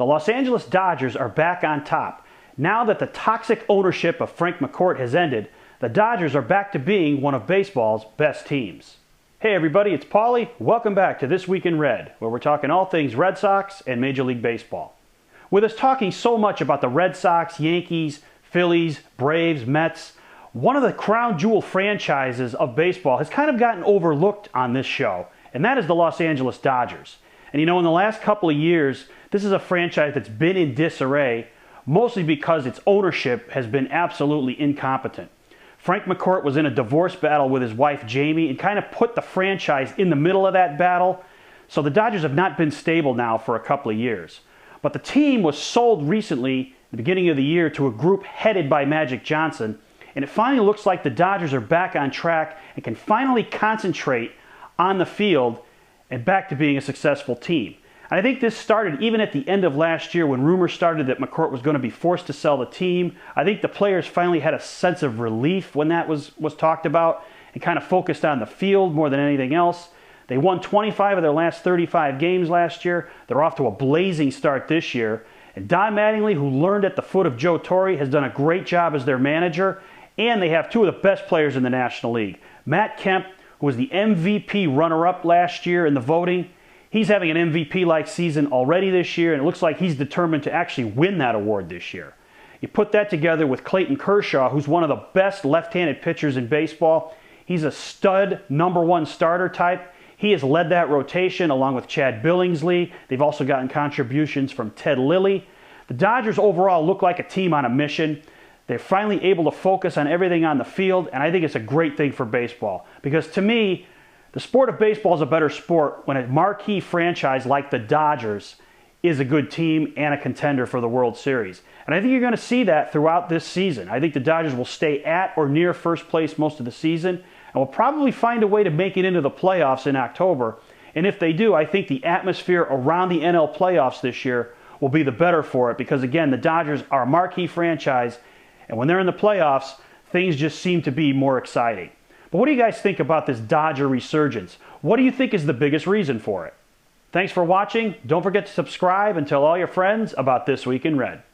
The Los Angeles Dodgers are back on top. Now that the toxic ownership of Frank McCourt has ended, the Dodgers are back to being one of baseball's best teams. Hey everybody, it's Paulie. Welcome back to This Week in Red, where we're talking all things Red Sox and Major League Baseball. With us talking so much about the Red Sox, Yankees, Phillies, Braves, Mets, one of the crown jewel franchises of baseball has kind of gotten overlooked on this show, and that is the Los Angeles Dodgers. And you know, in the last couple of years, this is a franchise that's been in disarray, mostly because its ownership has been absolutely incompetent. Frank McCourt was in a divorce battle with his wife Jamie and kind of put the franchise in the middle of that battle. So the Dodgers have not been stable now for a couple of years. But the team was sold recently, at the beginning of the year, to a group headed by Magic Johnson. And it finally looks like the Dodgers are back on track and can finally concentrate on the field and back to being a successful team. And I think this started even at the end of last year when rumors started that McCourt was going to be forced to sell the team. I think the players finally had a sense of relief when that was talked about and kind of focused on the field more than anything else. They won 25 of their last 35 games last year. They're off to a blazing start this year. And Don Mattingly, who learned at the foot of Joe Torre, has done a great job as their manager. And they have two of the best players in the National League. Matt Kemp, who was the MVP runner-up last year in the voting, he's having an MVP-like season already this year, and it looks like he's determined to actually win that award this year. You put that together with Clayton Kershaw, who's one of the best left-handed pitchers in baseball. He's a stud #1 starter type. He has led that rotation along with Chad Billingsley. They've also gotten contributions from Ted Lilly. The Dodgers overall look like a team on a mission. They're finally able to focus on everything on the field, and I think it's a great thing for baseball. Because to me, the sport of baseball is a better sport when a marquee franchise like the Dodgers is a good team and a contender for the World Series. And I think you're going to see that throughout this season. I think the Dodgers will stay at or near first place most of the season and will probably find a way to make it into the playoffs in October. And if they do, I think the atmosphere around the NL playoffs this year will be the better for it because, again, the Dodgers are a marquee franchise, and when they're in the playoffs, things just seem to be more exciting. But what do you guys think about this Dodger resurgence? What do you think is the biggest reason for it? Thanks for watching. Don't forget to subscribe and tell all your friends about This Week in Red.